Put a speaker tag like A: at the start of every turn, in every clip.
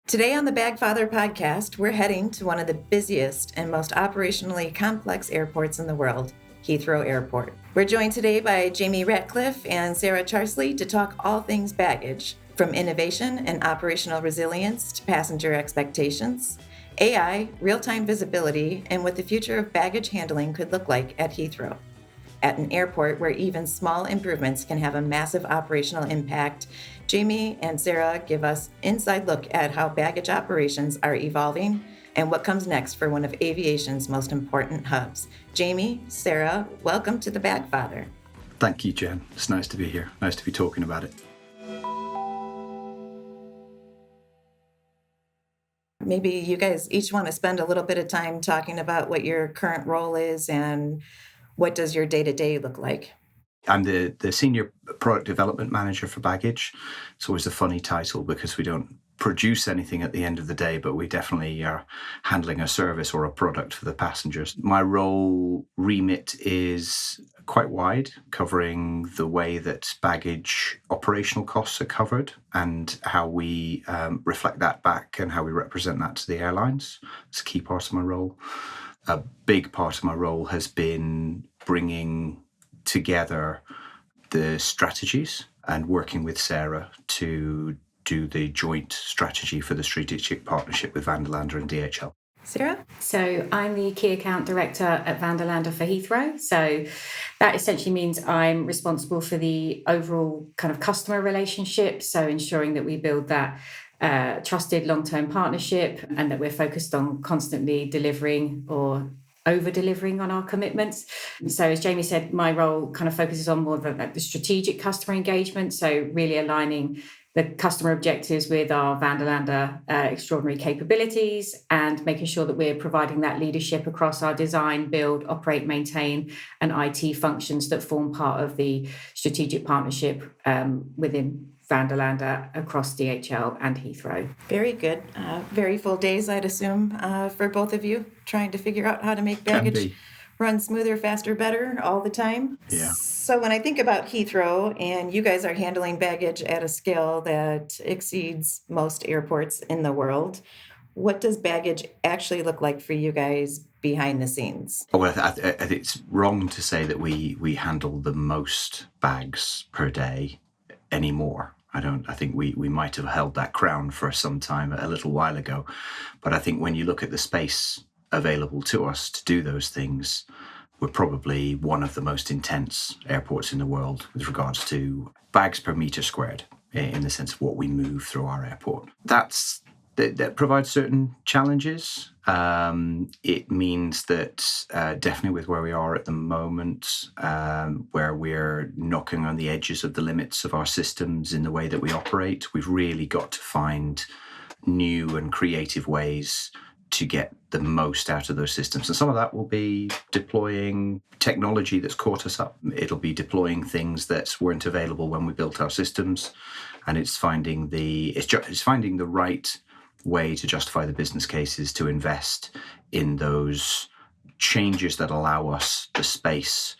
A: Today on the BagFather podcast, we're heading to one of the busiest and most operationally complex airports in the world, Heathrow Airport. We're joined today by Jamie Ratcliffe and Sarah Charsley to talk all things baggage, from innovation and operational resilience to passenger expectations, AI, real-time visibility, and what the future of baggage handling could look like at Heathrow. At an airport where even small improvements can have a massive operational impact, Jamie and Sarah give us inside look at how baggage operations are evolving and what comes next for one of aviation's most important hubs. Jamie, Sarah, welcome to the BagFather.
B: Thank you, Jen. It's nice to be here. Nice to be talking about it.
A: Maybe you guys each want to spend a little bit of time talking about what your current role is and what does your day-to-day look like?
B: I'm the Senior Product Development Manager for baggage. It's always a funny title because we don't produce anything at the end of the day, but we definitely are handling a service or a product for the passengers. My role remit is quite wide, covering the way that baggage operational costs are covered and how we reflect that back and how we represent that to the airlines. It's a key part of my role. A big part of my role has been bringing together the strategies and working with Sara to do the joint strategy for the strategic partnership with Vanderlande and DHL.
A: Sarah?
C: So I'm the Key Account Director at Vanderlande for Heathrow. So that essentially means I'm responsible for the overall kind of customer relationship. So ensuring that we build that trusted long-term partnership and that we're focused on constantly delivering or over-delivering on our commitments. So as Jamie said, my role kind of focuses on more of the strategic customer engagement. So really aligning the customer objectives with our Vanderlande extraordinary capabilities and making sure that we're providing that leadership across our design, build, operate, maintain and IT functions that form part of the strategic partnership within Vanderlande across DHL and Heathrow.
A: Very good. Very full days, I'd assume, for both of you, trying to figure out how to make baggage run smoother, faster, better all the time.
B: Yeah.
A: So when I think about Heathrow, and you guys are handling baggage at a scale that exceeds most airports in the world, what does baggage actually look like for you guys behind the scenes?
B: Well, I think it's wrong to say that we handle the most bags per day anymore. I think we might have held that crown for some time a little while ago. But I think when you look at the space available to us to do those things, we're probably one of the most intense airports in the world with regards to bags per meter squared in the sense of what we move through our airport. That provides certain challenges. It means that definitely with where we are at the moment, where we're knocking on the edges of the limits of our systems in the way that we operate, we've really got to find new and creative ways to get the most out of those systems. And some of that will be deploying technology that's caught us up. It'll be deploying things that weren't available when we built our systems. And it's finding the right way to justify the business cases to invest in those changes that allow us the space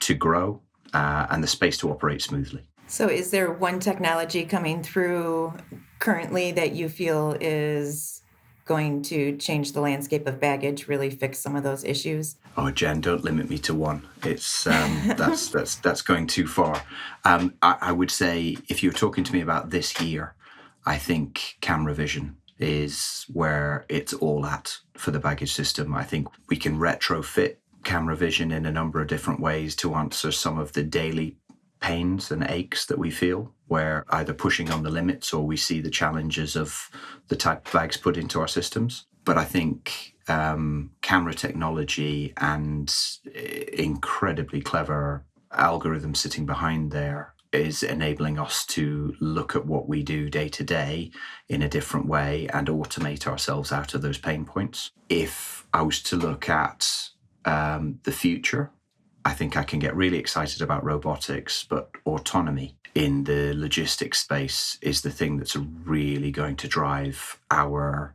B: to grow and the space to operate smoothly.
A: So is there one technology coming through currently that you feel is going to change the landscape of baggage, really fix some of those issues?
B: Oh, Jen, don't limit me to one. It's that's going too far. I would say if you're talking to me about this year, I think camera vision is where it's all at for the baggage system. I think we can retrofit camera vision in a number of different ways to answer some of the daily pains and aches that we feel, where either pushing on the limits or we see the challenges of the type of bags put into our systems. But I think camera technology and incredibly clever algorithms sitting behind there is enabling us to look at what we do day to day in a different way and automate ourselves out of those pain points. If I was to look at the future, I think I can get really excited about robotics, but autonomy in the logistics space is the thing that's really going to drive our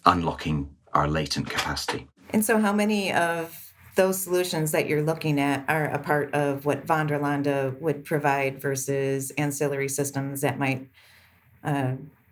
B: unlocking our latent capacity.
A: And so how many of those solutions that you're looking at are a part of what Vanderlande would provide versus ancillary systems that might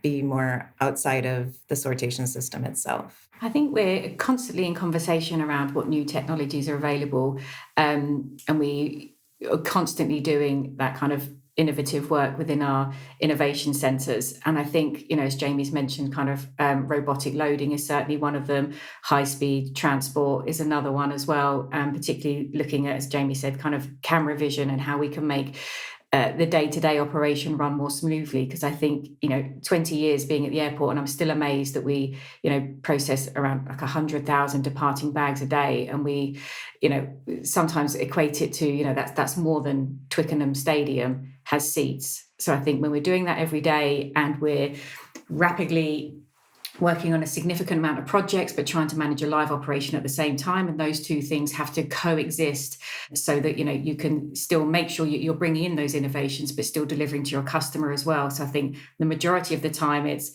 A: be more outside of the sortation system itself?
C: I think we're constantly in conversation around what new technologies are available, and we are constantly doing that kind of innovative work within our innovation centres. And I think, as Jamie's mentioned, kind of robotic loading is certainly one of them. High-speed transport is another one as well, particularly looking at, as Jamie said, kind of camera vision and how we can make the day-to-day operation run more smoothly. Because I think, 20 years being at the airport, and I'm still amazed that we, process around like 100,000 departing bags a day. And we, sometimes equate it to, that's more than Twickenham Stadium has seats. So I think when we're doing that every day and we're rapidly working on a significant amount of projects, but trying to manage a live operation at the same time. And those two things have to coexist so that, you can still make sure you're bringing in those innovations, but still delivering to your customer as well. So I think the majority of the time it's,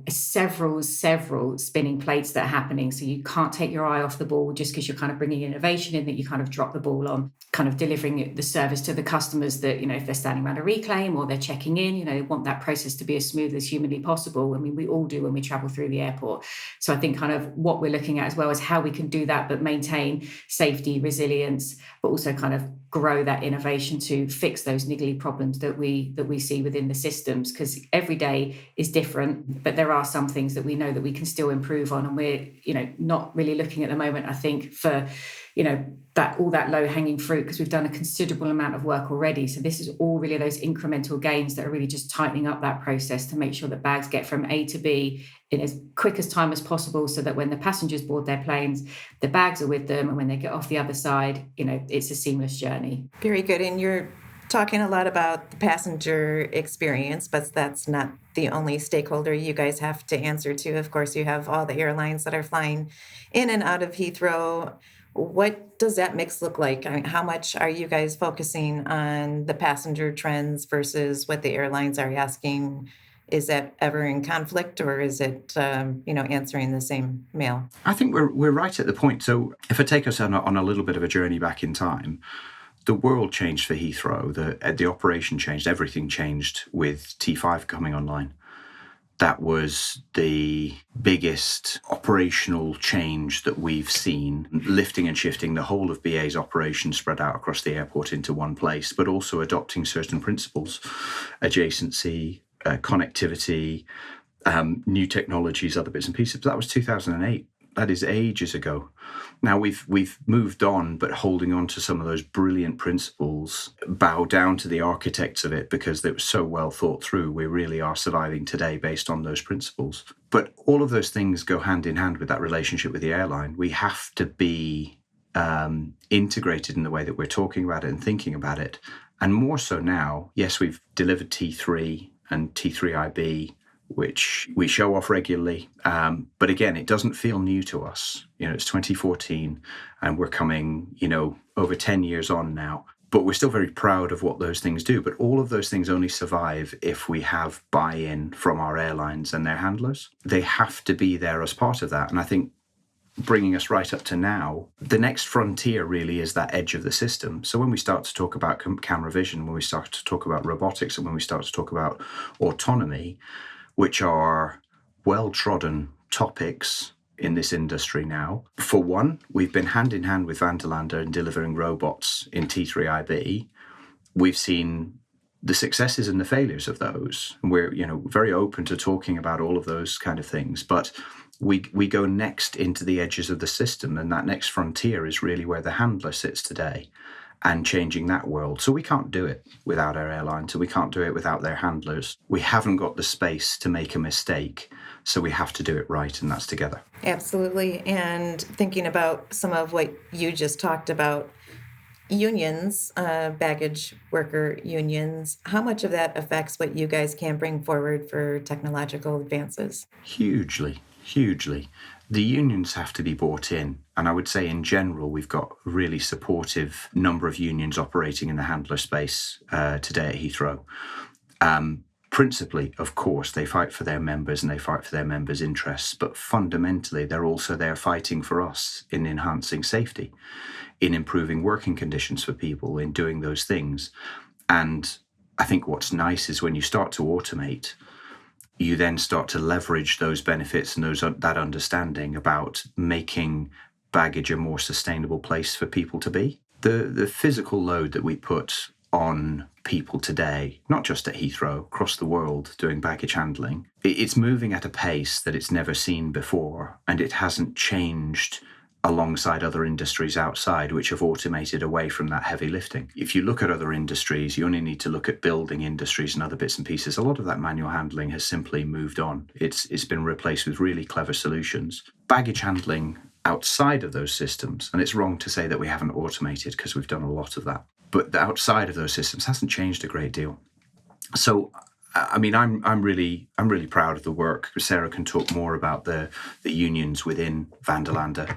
C: several spinning plates that are happening. So you can't take your eye off the ball just because you're kind of bringing innovation in that you kind of drop the ball on, kind of delivering the service to the customers that, if they're standing around a reclaim or they're checking in, they want that process to be as smooth as humanly possible. I mean, we all do when we travel through the airport. So I think kind of what we're looking at as well is how we can do that, but maintain safety, resilience, but also kind of grow that innovation to fix those niggly problems that we see within the systems, because every day is different, but there are some things that we know that we can still improve on, and we're not really looking at the moment, I think, for that all that low hanging fruit, because we've done a considerable amount of work already. So this is all really those incremental gains that are really just tightening up that process to make sure that bags get from A to B in as quick as time as possible, so that when the passengers board their planes, the bags are with them, and when they get off the other side, it's a seamless journey.
A: Very good. And you're talking a lot about the passenger experience, but that's not the only stakeholder you guys have to answer to. Of course, you have all the airlines that are flying in and out of Heathrow. What does that mix look like? I mean, how much are you guys focusing on the passenger trends versus what the airlines are asking? Is that ever in conflict, or is it, answering the same mail?
B: I think we're right at the point. So if I take us on a little bit of a journey back in time, the world changed for Heathrow. The operation changed. Everything changed with T5 coming online. That was the biggest operational change that we've seen, lifting and shifting the whole of BA's operation spread out across the airport into one place, but also adopting certain principles, adjacency, connectivity, new technologies, other bits and pieces. But that was 2008. That is ages ago. Now we've moved on, but holding on to some of those brilliant principles, bow down to the architects of it because they were so well thought through. We really are surviving today based on those principles. But all of those things go hand in hand with that relationship with the airline. We have to be integrated in the way that we're talking about it and thinking about it. And more so now, yes, we've delivered T3 and T3IB, which we show off regularly. But again, it doesn't feel new to us. It's 2014 and we're coming, over 10 years on now. But we're still very proud of what those things do. But all of those things only survive if we have buy-in from our airlines and their handlers. They have to be there as part of that. And I think bringing us right up to now, the next frontier really is that edge of the system. So when we start to talk about camera vision, when we start to talk about robotics, and when we start to talk about autonomy, which are well-trodden topics in this industry now. For one, we've been hand in hand with Vanderlande in delivering robots in T3IB. We've seen the successes and the failures of those. And we're, very open to talking about all of those kind of things. But we go next into the edges of the system, and that next frontier is really where the handler sits today, and changing that world. So we can't do it without our airlines, so we can't do it without their handlers. We haven't got the space to make a mistake, so we have to do it right, and that's together.
A: Absolutely. And thinking about some of what you just talked about, unions, baggage worker unions, how much of that affects what you guys can bring forward for technological advances?
B: Hugely. The unions have to be bought in. And I would say in general, we've got a really supportive number of unions operating in the handler space today at Heathrow. Principally, of course, they fight for their members and they fight for their members' interests. But fundamentally, they're also there fighting for us in enhancing safety, in improving working conditions for people, in doing those things. And I think what's nice is when you start to automate, you then start to leverage those benefits and that understanding about making baggage a more sustainable place for people to be. The physical load that we put on people today, not just at Heathrow, across the world doing baggage handling, it's moving at a pace that it's never seen before, and it hasn't changed alongside other industries outside which have automated away from that heavy lifting. If you look at other industries, you only need to look at building industries and other bits and pieces. A lot of that manual handling has simply moved on. It's been replaced with really clever solutions. Baggage handling outside of those systems, and it's wrong to say that we haven't automated because we've done a lot of that, but the outside of those systems hasn't changed a great deal. So I mean, I'm really proud of the work. Sarah can talk more about the unions within Vanderlande,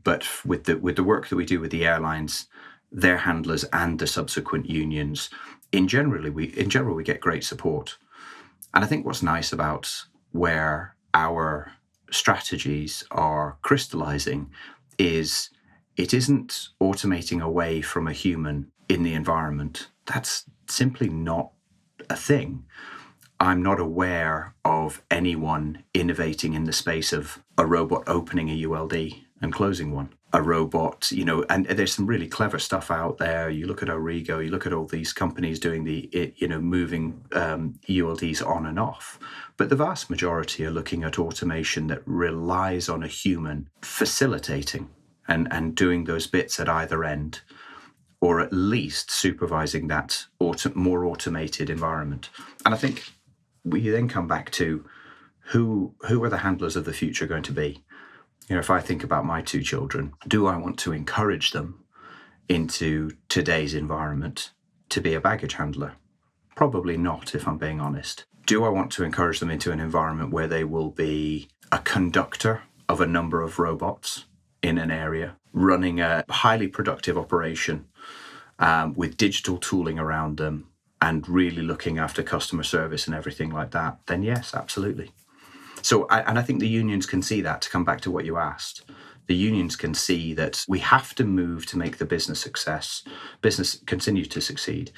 B: but with the work that we do with the airlines, their handlers, and the subsequent unions, in general we get great support. And I think what's nice about where our strategies are crystallizing is it isn't automating away from a human in the environment. That's simply not a thing. I'm not aware of anyone innovating in the space of a robot opening a ULD and closing one. A robot, and there's some really clever stuff out there. You look at Origo, you look at all these companies doing moving ULDs on and off. But the vast majority are looking at automation that relies on a human facilitating and doing those bits at either end, or at least supervising that more automated environment. And I think we then come back to who are the handlers of the future going to be? If I think about my two children, do I want to encourage them into today's environment to be a baggage handler? Probably not, if I'm being honest. Do I want to encourage them into an environment where they will be a conductor of a number of robots in an area, running a highly productive operation with digital tooling around them and really looking after customer service and everything like that? Then yes, absolutely. So, and I think the unions can see that, to come back to what you asked. The unions can see that we have to move to make the business continue to succeed.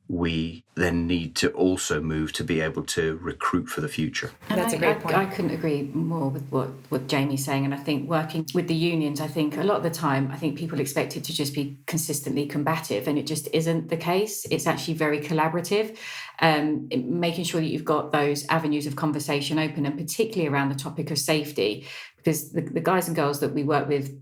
B: We then need to also move to be able to recruit for the future.
A: That's a great point.
C: I couldn't agree more with what Jamie's saying. And I think working with the unions, I think a lot of the time, I think people expect it to just be consistently combative, and it just isn't the case. It's actually very collaborative, making sure that you've got those avenues of conversation open, and particularly around the topic of safety, because the guys and girls that we work with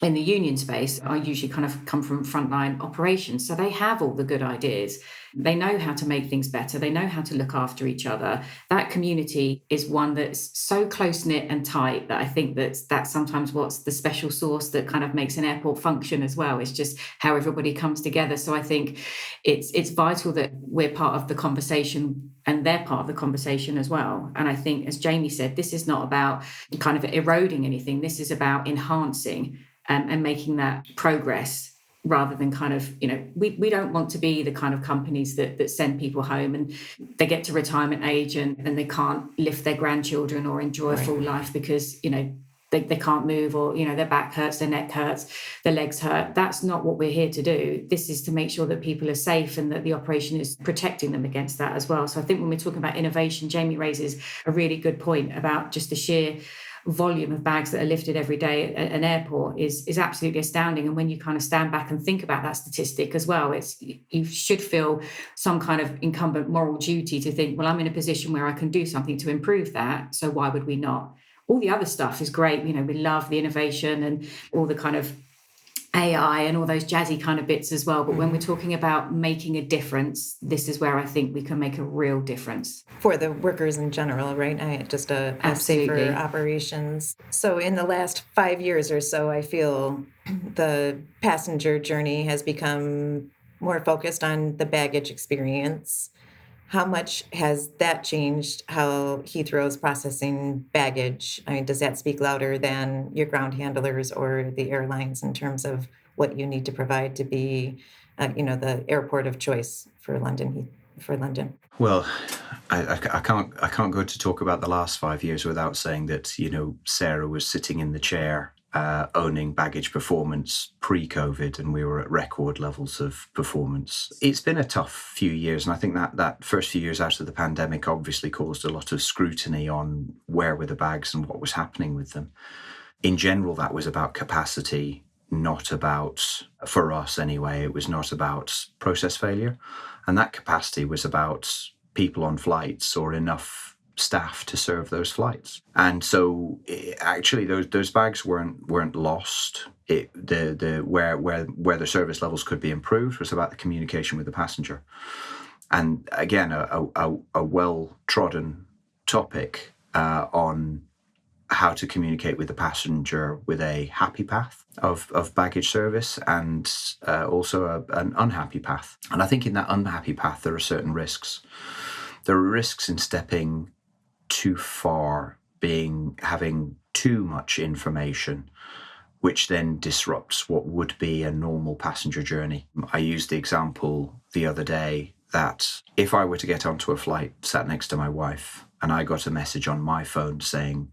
C: in the union space are usually kind of come from frontline operations. So they have all the good ideas. They know how to make things better. They know how to look after each other. That community is one that's so close-knit and tight that I think that's sometimes what's the special sauce that kind of makes an airport function as well. It's just how everybody comes together. So I think it's vital that we're part of the conversation and they're part of the conversation as well. And I think, as Jamie said, this is not about kind of eroding anything. This is about enhancing and making that progress, rather than kind of, we don't want to be the kind of companies that send people home and they get to retirement age and they can't lift their grandchildren or enjoy a full life because, they can't move, or, their back hurts, their neck hurts, their legs hurt. That's not what we're here to do. This is to make sure that people are safe and that the operation is protecting them against that as well. So I think when we're talking about innovation, Jamie raises a really good point about just the sheer volume of bags that are lifted every day at an airport is absolutely astounding. And when you kind of stand back and think about that statistic as well, you should feel some kind of incumbent moral duty to think, well, I'm in a position where I can do something to improve that, so why would we not? All the other stuff is great. We love the innovation and all the kind of AI and all those jazzy kind of bits as well. But when we're talking about making a difference, this is where I think we can make a real difference.
A: For the workers in general, right? Just a safer operations. So in the last 5 years or so, I feel the passenger journey has become more focused on the baggage experience. How much has that changed how Heathrow is processing baggage? I mean, does that speak louder than your ground handlers or the airlines in terms of what you need to provide to be, the airport of choice for London?
B: Well, I can't go to talk about the last 5 years without saying that Sarah was sitting in the chair owning baggage performance pre-COVID, and we were at record levels of performance. It's been a tough few years, and I think that first few years out of the pandemic obviously caused a lot of scrutiny on where were the bags and what was happening with them. In general, that was about capacity, not about, for us anyway, it was not about process failure. And that capacity was about people on flights or enough staff to serve those flights. And so actually those bags weren't lost. Where the service levels could be improved was about the communication with the passenger. And again, a well-trodden topic on how to communicate with the passenger with a happy path of baggage service, and also an unhappy path. And I think in that unhappy path, there are certain risks. There are risks in stepping too far, having too much information, which then disrupts what would be a normal passenger journey. I used the example the other day that if I were to get onto a flight sat next to my wife and I got a message on my phone saying,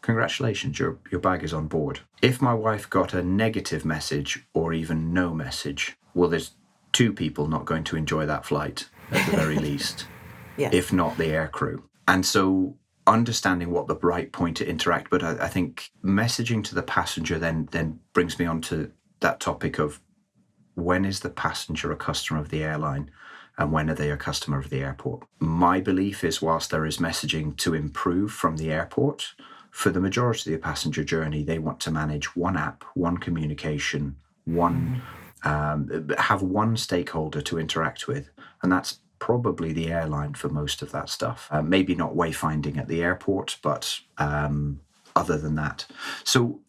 B: "Congratulations, your bag is on board." If my wife got a negative message or even no message, well, there's two people not going to enjoy that flight at the very least,
A: Yes.
B: if not the aircrew. And so understanding what the right point to interact, but I think messaging to the passenger then brings me on to that topic of when is the passenger a customer of the airline and when are they a customer of the airport? My belief is whilst there is messaging to improve from the airport, for the majority of the passenger journey, they want to manage one app, one communication, have one stakeholder to interact with. And that's probably the airline for most of that stuff. Maybe not wayfinding at the airport, but other than that. So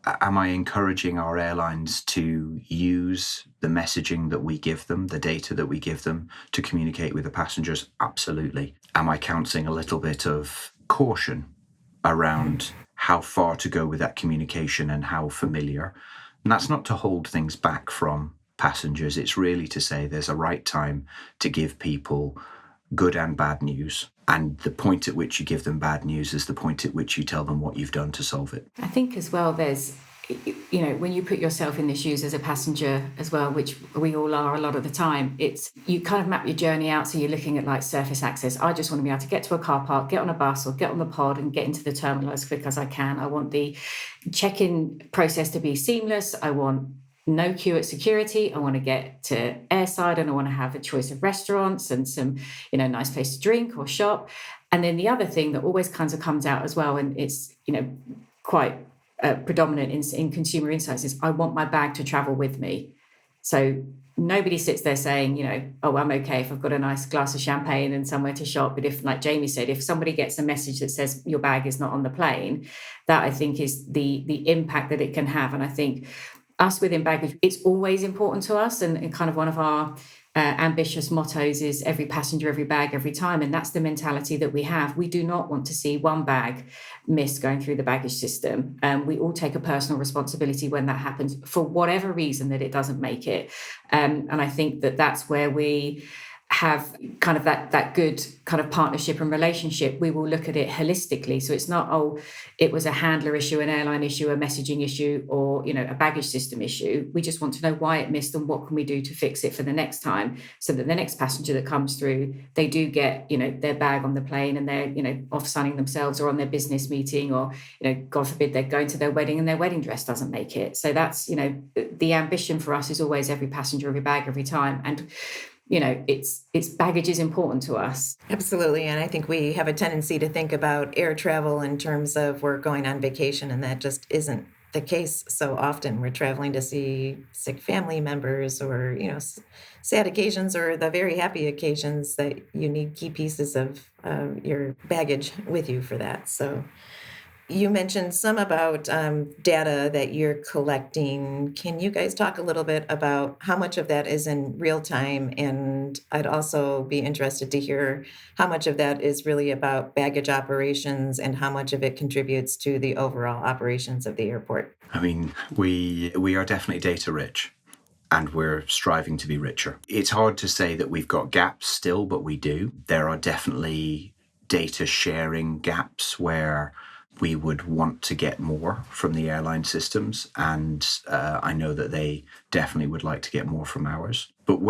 B: am I encouraging our airlines to use the messaging that we give them, the data that we give them to communicate with the passengers? Absolutely. Am I counseling a little bit of caution around how far to go with that communication and how familiar? And that's not to hold things back from passengers. It's really to say there's a right time to give people good and bad news. And the point at which you give them bad news is the point at which you tell them what you've done to solve it.
C: I think as well, there's, when you put yourself in the shoes as a passenger as well, which we all are a lot of the time, it's you kind of map your journey out. So you're looking at like surface access. I just want to be able to get to a car park, get on a bus or get on the pod and get into the terminal as quick as I can. I want the check-in process to be seamless. I want no queue at security. I want to get to airside and I want to have a choice of restaurants and some, nice place to drink or shop. And then the other thing that always kind of comes out as well, and it's, quite predominant in consumer insights, is I want my bag to travel with me. So nobody sits there saying, oh, I'm okay if I've got a nice glass of champagne and somewhere to shop. But if, like Jamie said, if somebody gets a message that says your bag is not on the plane, that I think is the impact that it can have. And I think us within baggage, it's always important to us, and kind of one of our ambitious mottos is every passenger, every bag, every time. And that's the mentality that we have. We do not want to see one bag miss going through the baggage system. We all take a personal responsibility when that happens for whatever reason that it doesn't make it. And I think that that's where we have kind of that good kind of partnership and relationship. We will look at it holistically. So it's not, it was a handler issue, an airline issue, a messaging issue, or, a baggage system issue. We just want to know why it missed and what can we do to fix it for the next time, so that the next passenger that comes through, they do get, their bag on the plane and they're, off sunning themselves or on their business meeting, or, God forbid, they're going to their wedding and their wedding dress doesn't make it. So that's, the ambition for us is always every passenger, every bag, every time. And it's baggage is important to us.
A: Absolutely. And I think we have a tendency to think about air travel in terms of we're going on vacation, and that just isn't the case so often. We're traveling to see sick family members or, sad occasions, or the very happy occasions that you need key pieces of your baggage with you for that. So you mentioned some about data that you're collecting. Can you guys talk a little bit about how much of that is in real time? And I'd also be interested to hear how much of that is really about baggage operations and how much of it contributes to the overall operations of the airport.
B: I mean, we are definitely data rich, and we're striving to be richer. It's hard to say that we've got gaps still, but we do. There are definitely data sharing gaps where We would want to get more from the airline systems, and I know that they definitely would like to get more from ours. But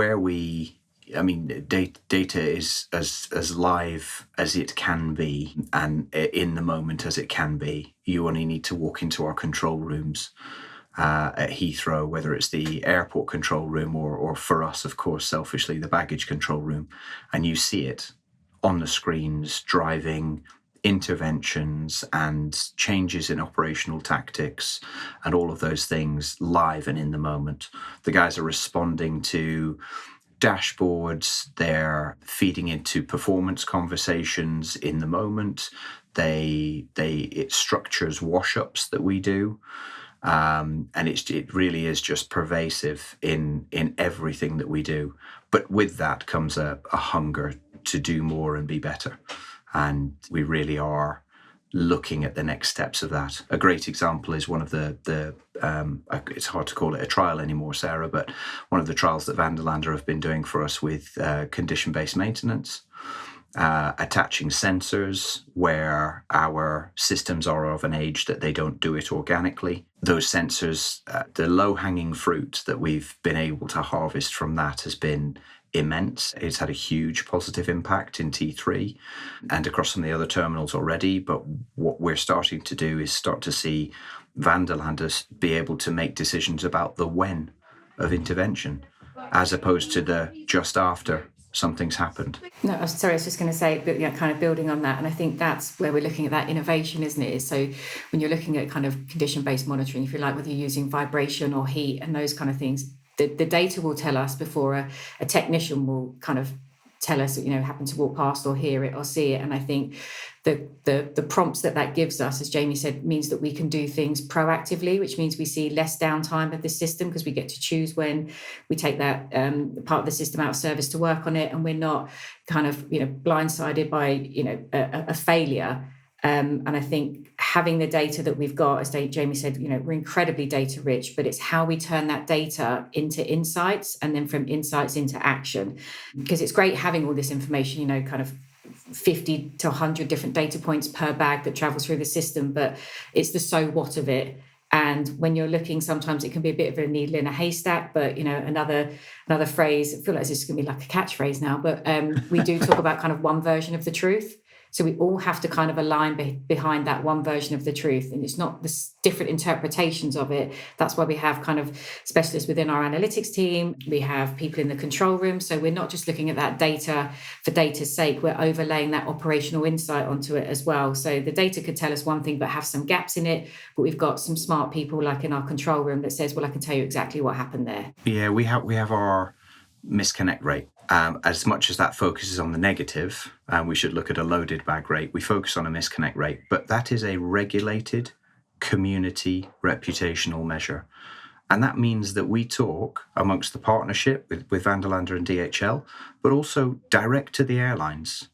B: data is as live as it can be and in the moment as it can be. You only need to walk into our control rooms at Heathrow, whether it's the airport control room or for us, of course, selfishly, the baggage control room, and you see it on the screens, driving interventions and changes in operational tactics and all of those things live and in the moment. The guys are responding to dashboards, they're feeding into performance conversations in the moment. It structures wash-ups that we do. And it really is just pervasive in everything that we do. But with that comes a hunger to do more and be better. And we really are looking at the next steps of that. A great example is one of the it's hard to call it a trial anymore, Sarah, but one of the trials that Vanderlande have been doing for us with condition-based maintenance, attaching sensors where our systems are of an age that they don't do it organically. Those sensors, the low-hanging fruit that we've been able to harvest from that has been immense. It's had a huge positive impact in T3 and across some of the other terminals already. But what we're starting to do is start to see Vanderlanders be able to make decisions about the when of intervention, as opposed to the just after something's happened.
C: No, I was just going to say, but kind of building on that, and I think that's where we're looking at that innovation, isn't it? So when you're looking at kind of condition-based monitoring, if you like, whether you're using vibration or heat and those kind of things, the data will tell us before a technician will kind of tell us, happen to walk past or hear it or see it. And I think the prompts that gives us, as Jamie said, means that we can do things proactively, which means we see less downtime of the system because we get to choose when we take that part of the system out of service to work on it, and we're not kind of blindsided by a failure. And I think having the data that we've got, as Jamie said, we're incredibly data rich, but it's how we turn that data into insights and then from insights into action. Because it's great having all this information, kind of 50 to 100 different data points per bag that travels through the system, but it's the so what of it. And when you're looking, sometimes it can be a bit of a needle in a haystack, but another phrase, I feel like this is going to be like a catchphrase now, but we do talk about kind of one version of the truth. So we all have to kind of align behind that one version of the truth. And it's not the different interpretations of it. That's why we have kind of specialists within our analytics team. We have people in the control room. So we're not just looking at that data for data's sake. We're overlaying that operational insight onto it as well. So the data could tell us one thing, but have some gaps in it. But we've got some smart people like in our control room that says, well, I can tell you exactly what happened there.
B: Yeah, we have our misconnect rate. As much as that focuses on the negative, we should look at a loaded bag rate. We focus on a misconnect rate, but that is a regulated community reputational measure. And that means that we talk amongst the partnership with Vanderlande and DHL, but also direct to the airlines,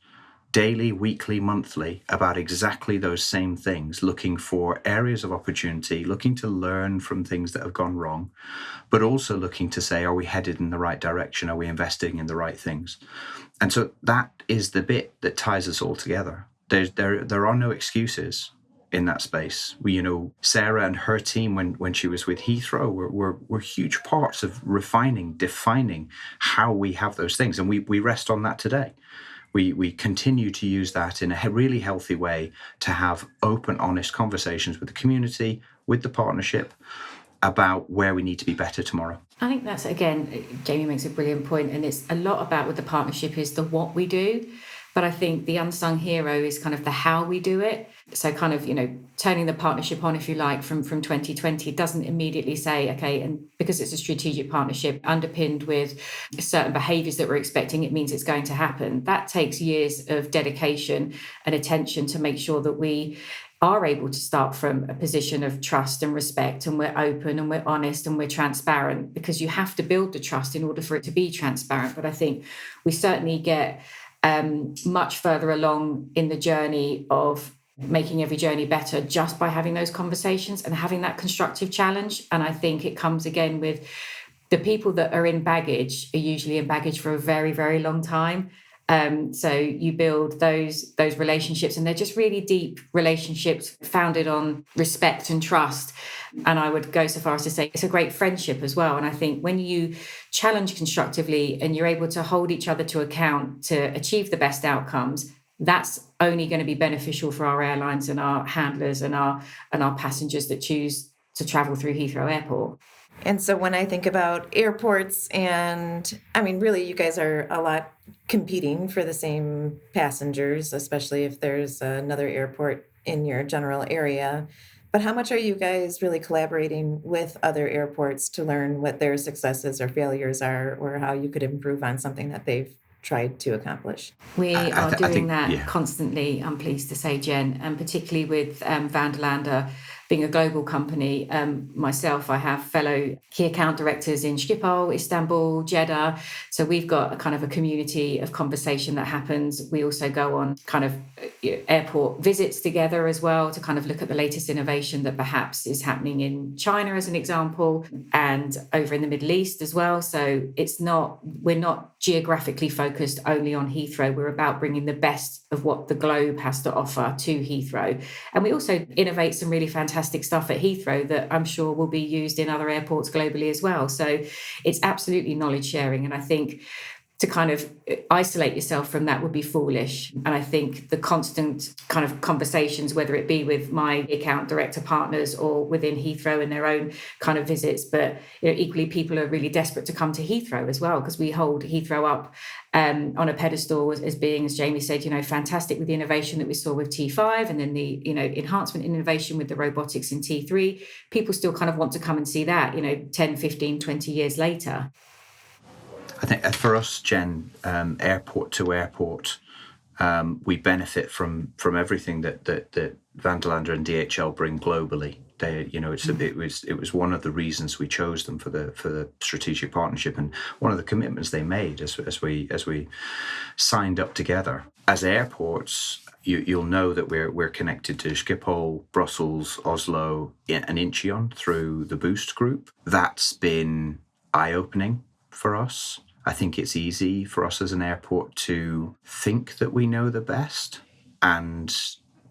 B: daily, weekly, monthly, about exactly those same things, looking for areas of opportunity, looking to learn from things that have gone wrong, but also looking to say, are we headed in the right direction? Are we investing in the right things? And so that is the bit that ties us all together. There are no excuses in that space. Sarah and her team, when she was with Heathrow, were huge parts of defining how we have those things. And we rest on that today. We continue to use that in a really healthy way to have open, honest conversations with the community, with the partnership, about where we need to be better tomorrow.
C: I think that's, again, Jamie makes a brilliant point, and it's a lot about with the partnership is the what we do. But I think the unsung hero is kind of the how we do it. So kind of, turning the partnership on, if you like, from 2020 doesn't immediately say, okay, and because it's a strategic partnership underpinned with certain behaviours that we're expecting, it means it's going to happen. That takes years of dedication and attention to make sure that we are able to start from a position of trust and respect, and we're open and we're honest and we're transparent, because you have to build the trust in order for it to be transparent. But I think we certainly get much further along in the journey of making every journey better just by having those conversations and having that constructive challenge. And I think it comes again with the people that are in baggage are usually in baggage for a very, very long time. So you build those relationships, and they're just really deep relationships founded on respect and trust. And I would go so far as to say it's a great friendship as well. And I think when you challenge constructively and you're able to hold each other to account to achieve the best outcomes, that's only going to be beneficial for our airlines and our handlers and our passengers that choose to travel through Heathrow Airport.
A: And so when I think about airports, and I mean, really, you guys are a lot competing for the same passengers, especially if there's another airport in your general area. But how much are you guys really collaborating with other airports to learn what their successes or failures are, or how you could improve on something that they've tried to accomplish?
C: We are
B: I
C: doing
B: think,
C: that
B: yeah.
C: constantly, I'm pleased to say, Jen, and particularly with Vanderlande being a global company. Myself, I have fellow key account directors in Schiphol, Istanbul, Jeddah. So we've got a kind of a community of conversation that happens. We also go on kind of airport visits together as well to kind of look at the latest innovation that perhaps is happening in China, as an example, and over in the Middle East as well. So we're not geographically focused only on Heathrow. We're about bringing the best of what the globe has to offer to Heathrow. And we also innovate some really fantastic stuff at Heathrow that I'm sure will be used in other airports globally as well. So it's absolutely knowledge sharing. And I think to kind of isolate yourself from that would be foolish. And I think the constant kind of conversations, whether it be with my account director partners or within Heathrow in their own kind of visits, but equally people are really desperate to come to Heathrow as well, because we hold Heathrow up on a pedestal as being, as Jamie said, fantastic with the innovation that we saw with T5 and then the, enhancement in innovation with the robotics in T3. People still kind of want to come and see that, 10, 15, 20 years later.
B: I think for us, Jen, airport to airport, we benefit from everything that Vanderlande and DHL bring globally. It was one of the reasons we chose them for the strategic partnership, and one of the commitments they made as we signed up together. As airports, you'll know that we're connected to Schiphol, Brussels, Oslo, and Incheon through the Boost group. That's been eye-opening for us. I think it's easy for us as an airport to think that we know the best. And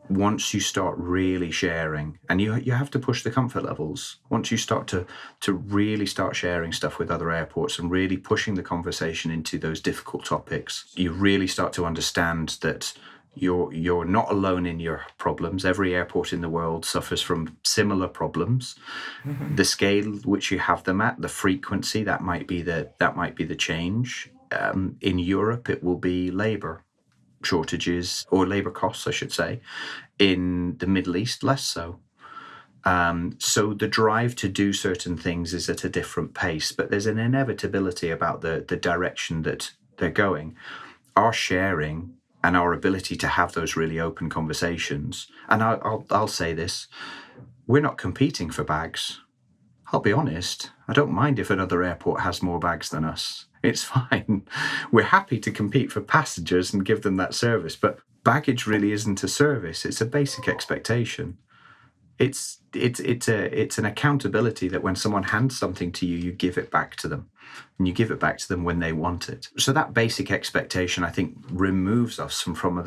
B: once you start really sharing, and you have to push the comfort levels, once you start to really start sharing stuff with other airports and really pushing the conversation into those difficult topics, you really start to understand that you're not alone in your problems. Every airport in the world suffers from similar problems. Mm-hmm. The scale which you have them at, the frequency, that might be the change. In Europe, it will be labour shortages, or labour costs, I should say. In the Middle East, less so. So the drive to do certain things is at a different pace, but there's an inevitability about the direction that they're going. Our sharing and our ability to have those really open conversations. And I'll say this, we're not competing for bags. I'll be honest, I don't mind if another airport has more bags than us. It's fine. We're happy to compete for passengers and give them that service, but baggage really isn't a service. It's a basic expectation. It's an accountability that when someone hands something to you, you give it back to them. And you give it back to them when they want it. So that basic expectation, I think, removes us from some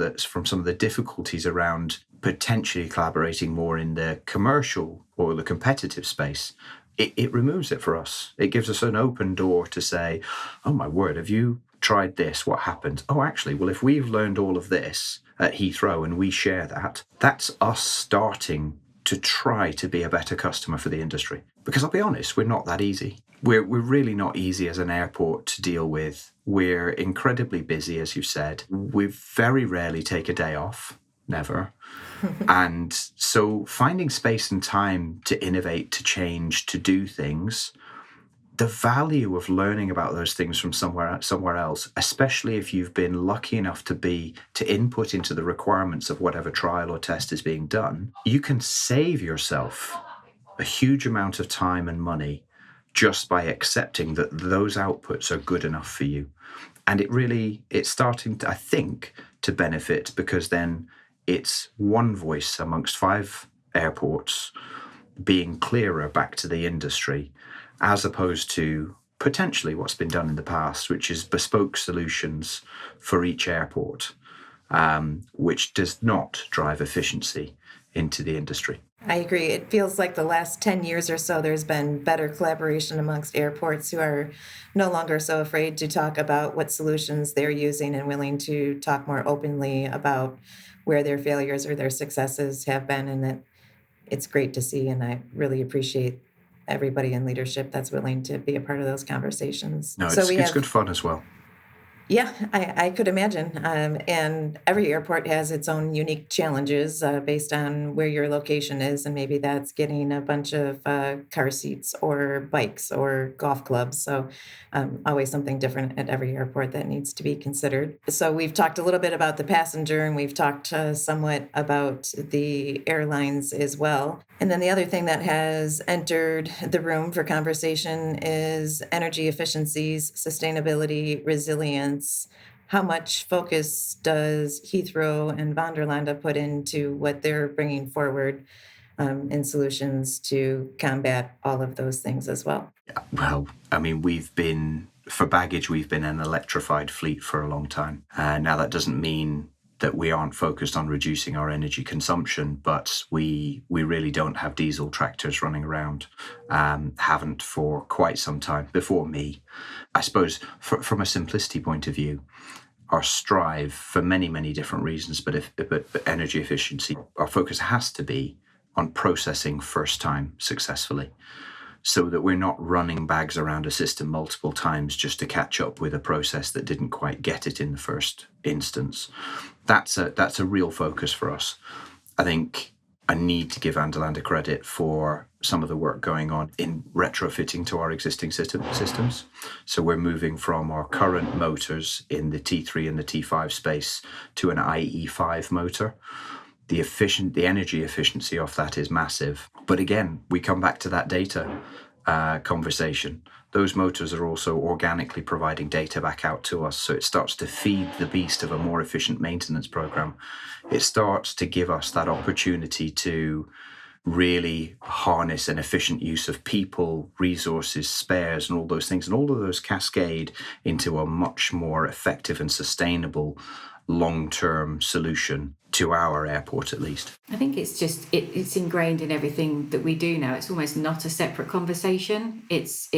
B: of the difficulties around potentially collaborating more in the commercial or the competitive space. It removes it for us. It gives us an open door to say, oh my word, have you tried this? What happened? Oh, actually, well, if we've learned all of this at Heathrow and we share that, that's us starting to try to be a better customer for the industry. Because I'll be honest, we're not that easy. We're really not easy as an airport to deal with. We're incredibly busy, as you said. We very rarely take a day off, never. And so finding space and time to innovate, to change, to do things, the value of learning about those things from somewhere else, especially if you've been lucky enough to input into the requirements of whatever trial or test is being done, you can save yourself a huge amount of time and money just by accepting that those outputs are good enough for you. And it's starting to, I think, to benefit, because then it's one voice amongst 5 airports being clearer back to the industry, as opposed to potentially what's been done in the past, which is bespoke solutions for each airport, which does not drive efficiency into the industry.
A: I agree. It feels like the last 10 years or so, there's been better collaboration amongst airports who are no longer so afraid to talk about what solutions they're using and willing to talk more openly about where their failures or their successes have been. And that it's great to see. And I really appreciate everybody in leadership that's willing to be a part of those conversations.
B: No, it's good fun as well.
A: Yeah, I could imagine. And every airport has its own unique challenges based on where your location is. And maybe that's getting a bunch of car seats or bikes or golf clubs. So always something different at every airport that needs to be considered. So we've talked a little bit about the passenger, and we've talked somewhat about the airlines as well. And then the other thing that has entered the room for conversation is energy efficiencies, sustainability, resilience. How much focus does Heathrow and Vanderlande put into what they're bringing forward in solutions to combat all of those things as well?
B: Well, I mean, for baggage, we've been an electrified fleet for a long time. Now, that doesn't mean that we aren't focused on reducing our energy consumption, but we really don't have diesel tractors running around, haven't for quite some time, before me. I suppose from a simplicity point of view, our strive for many, many different reasons, but energy efficiency, our focus has to be on processing first time successfully, so that we're not running bags around a system multiple times just to catch up with a process that didn't quite get it in the first instance. That's a real focus for us. I think I need to give Vanderlande credit for some of the work going on in retrofitting to our existing systems. So we're moving from our current motors in the T3 and the T5 space to an IE5 motor. The energy efficiency of that is massive. But again, we come back to that data conversation. Those motors are also organically providing data back out to us. So it starts to feed the beast of a more efficient maintenance program. It starts to give us that opportunity to really harness an efficient use of people, resources, spares, and all those things. And all of those cascade into a much more effective and sustainable long-term solution to our airport, at least.
C: I think it's just it's ingrained in everything that we do now. It's almost not a separate conversation. It's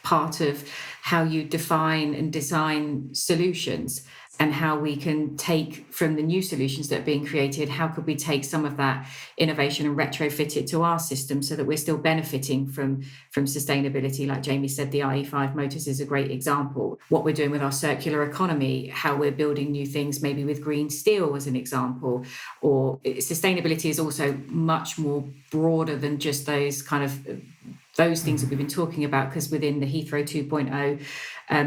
C: part of how you define and design solutions, and how we can take from the new solutions that are being created, how could we take some of that innovation and retrofit it to our system so that we're still benefiting from sustainability. Like Jamie said, the IE5 motors is a great example. What we're doing with our circular economy, how we're building new things, maybe with green steel as an example. Or sustainability is also much more broader than just those kind of those things that we've been talking about, because within the Heathrow 2.0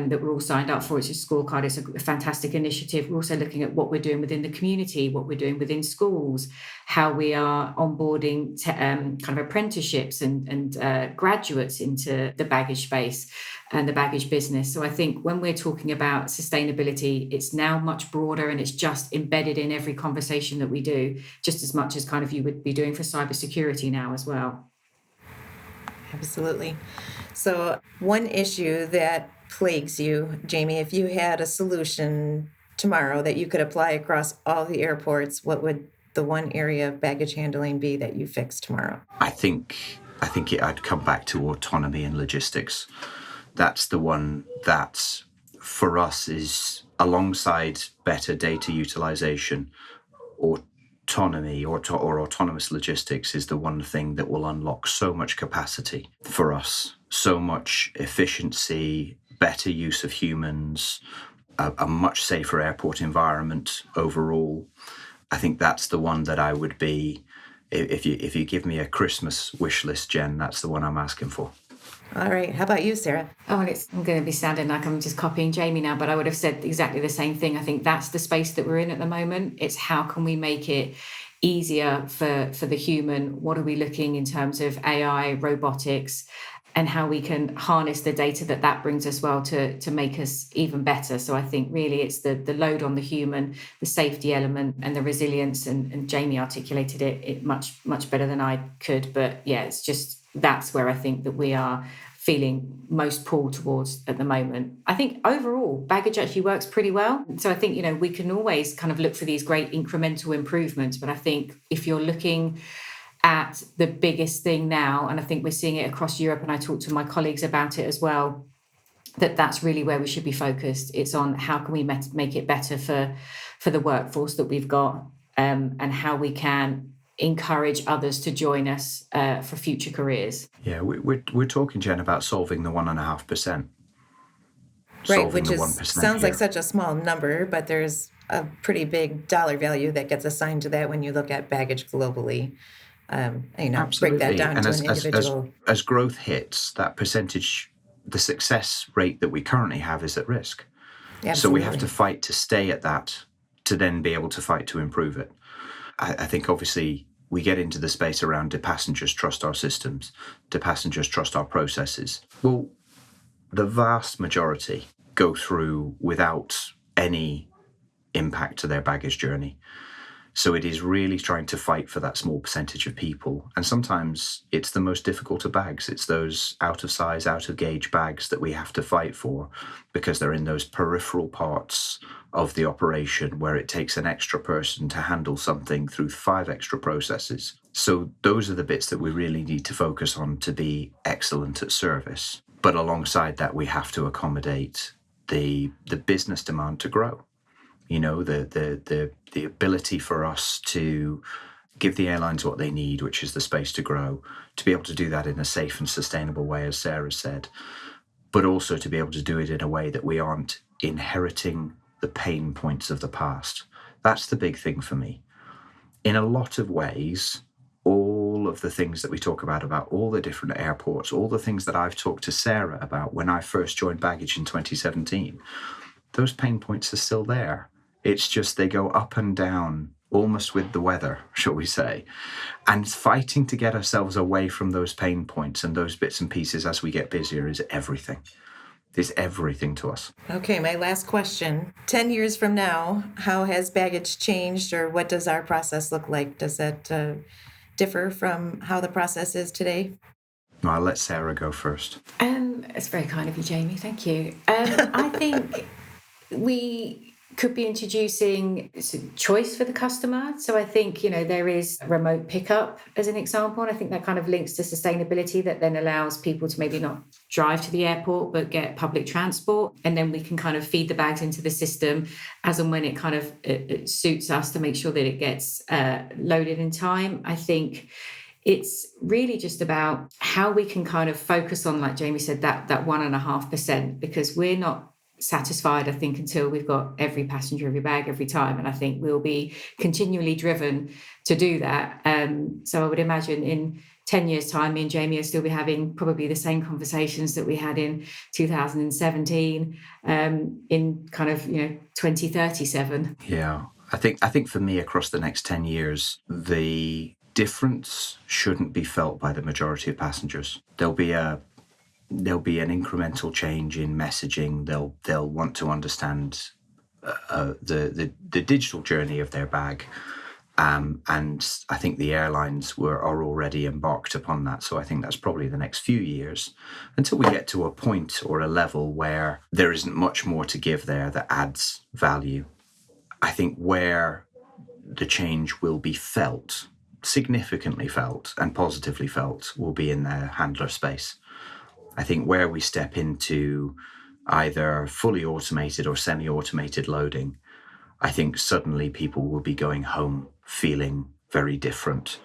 C: that we're all signed up for, it's a scorecard, it's a fantastic initiative. We're also looking at what we're doing within the community, what we're doing within schools, how we are onboarding kind of apprenticeships and graduates into the baggage space and the baggage business. So I think when we're talking about sustainability, it's now much broader, and it's just embedded in every conversation that we do, just as much as kind of you would be doing for cybersecurity now as well.
A: Absolutely. So one issue that plagues you, Jamie, if you had a solution tomorrow that you could apply across all the airports, what would the one area of baggage handling be that you fix tomorrow?
B: I think I'd come back to autonomy and logistics. That's the one that for us is, alongside better data utilization, autonomy or autonomous logistics is the one thing that will unlock so much capacity for us, so much efficiency, better use of humans, a much safer airport environment overall. I think that's the one that I would be, if you give me a Christmas wish list, Jen, that's the one I'm asking for.
A: All right. How about you, Sarah?
C: Oh, and I'm going to be sounding like I'm just copying Jamie now, but I would have said exactly the same thing. I think that's the space that we're in at the moment. It's how can we make it easier for the human? What are we looking in terms of AI, robotics, and how we can harness the data that brings us well to make us even better. So I think really it's the load on the human, the safety element, and the resilience. And Jamie articulated it much, much better than I could. But yeah, it's just that's where I think that we are feeling most pulled towards at the moment. I think overall, baggage actually works pretty well. So I think, we can always kind of look for these great incremental improvements. But I think if you're looking at the biggest thing now, and I think we're seeing it across Europe, and I talked to my colleagues about it as well, that's really where we should be focused. It's on how can we make it better for the workforce that we've got, and how we can encourage others to join us for future careers.
B: Yeah, we're talking, Jen, about solving the 1.5%.
A: Right, which sounds like such a small number, but there's a pretty big dollar value that gets assigned to that when you look at baggage globally.
B: Absolutely.
A: Break that down to an individual.
B: As growth hits, that percentage, the success rate that we currently have is at risk.
A: Absolutely.
B: So we have to fight to stay at that, to then be able to fight to improve it. I think obviously we get into the space around, do passengers trust our systems? Do passengers trust our processes? Well, the vast majority go through without any impact to their baggage journey. So it is really trying to fight for that small percentage of people. And sometimes it's the most difficult of bags. It's those out of size, out of gauge bags that we have to fight for because they're in those peripheral parts of the operation where it takes an extra person to handle something through 5 extra processes. So those are the bits that we really need to focus on to be excellent at service. But alongside that, we have to accommodate the business demand to grow. The ability for us to give the airlines what they need, which is the space to grow, to be able to do that in a safe and sustainable way, as Sarah said, but also to be able to do it in a way that we aren't inheriting the pain points of the past. That's the big thing for me. In a lot of ways, all of the things that we talk about all the different airports, all the things that I've talked to Sarah about when I first joined Baggage in 2017, those pain points are still there. It's just they go up and down almost with the weather, shall we say. And fighting to get ourselves away from those pain points and those bits and pieces as we get busier is everything. Is everything to us.
A: Okay, my last question. 10 years from now, how has baggage changed, or what does our process look like? Does that differ from how the process is today?
B: No, I'll let Sarah go first.
C: It's very kind of you, Jamie. Thank you. I think we could be introducing choice for the customer. So I think, there is remote pickup as an example. And I think that kind of links to sustainability, that then allows people to maybe not drive to the airport, but get public transport. And then we can kind of feed the bags into the system as and when it suits us to make sure that it gets loaded in time. I think it's really just about how we can kind of focus on, like Jamie said, that 1.5%, because we're not satisfied, I think, until we've got every passenger, every bag, every time. And I think we'll be continually driven to do that. So I would imagine in 10 years' time, me and Jamie will still be having probably the same conversations that we had in 2017, in kind of, 2037.
B: Yeah, I think for me, across the next 10 years, the difference shouldn't be felt by the majority of passengers. There'll be an incremental change in messaging. They'll want to understand the digital journey of their bag, and I think the airlines are already embarked upon that. So I think that's probably the next few years until we get to a point or a level where there isn't much more to give there that adds value. I think where the change will be felt, significantly felt and positively felt, will be in the handler space. I think where we step into either fully automated or semi-automated loading, I think suddenly people will be going home feeling very different.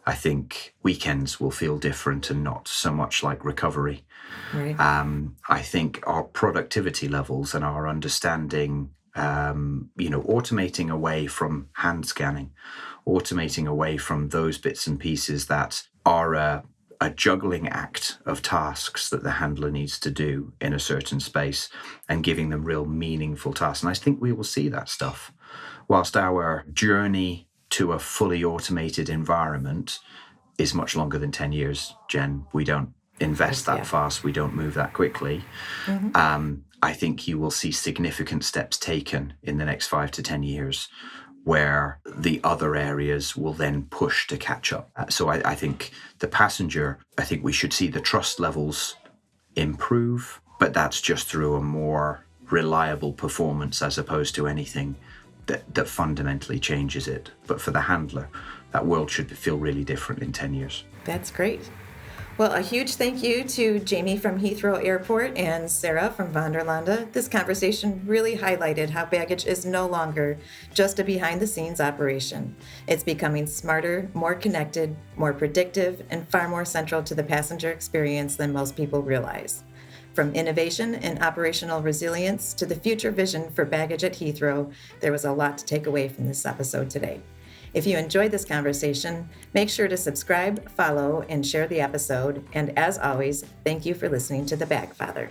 B: I think weekends will feel different and not so much like recovery.
A: Right.
B: I think our productivity levels and our understanding, automating away from hand scanning, automating away from those bits and pieces that are a juggling act of tasks that the handler needs to do in a certain space, and giving them real meaningful tasks. And I think we will see that stuff. Whilst our journey to a fully automated environment is much longer than 10 years, Jen. We don't invest that fast. We don't move that quickly. Mm-hmm. I think you will see significant steps taken in the next 5 to 10 years where the other areas will then push to catch up. So I think the passenger, I think we should see the trust levels improve, but that's just through a more reliable performance as opposed to anything that fundamentally changes it. But for the handler, that world should feel really different in 10 years.
A: That's great. Well, a huge thank you to Jamie from Heathrow Airport and Sara from Vanderlande. This conversation really highlighted how baggage is no longer just a behind-the-scenes operation. It's becoming smarter, more connected, more predictive, and far more central to the passenger experience than most people realize. From innovation and operational resilience to the future vision for baggage at Heathrow, there was a lot to take away from this episode today. If you enjoyed this conversation, make sure to subscribe, follow, and share the episode. And as always, thank you for listening to the BagFather.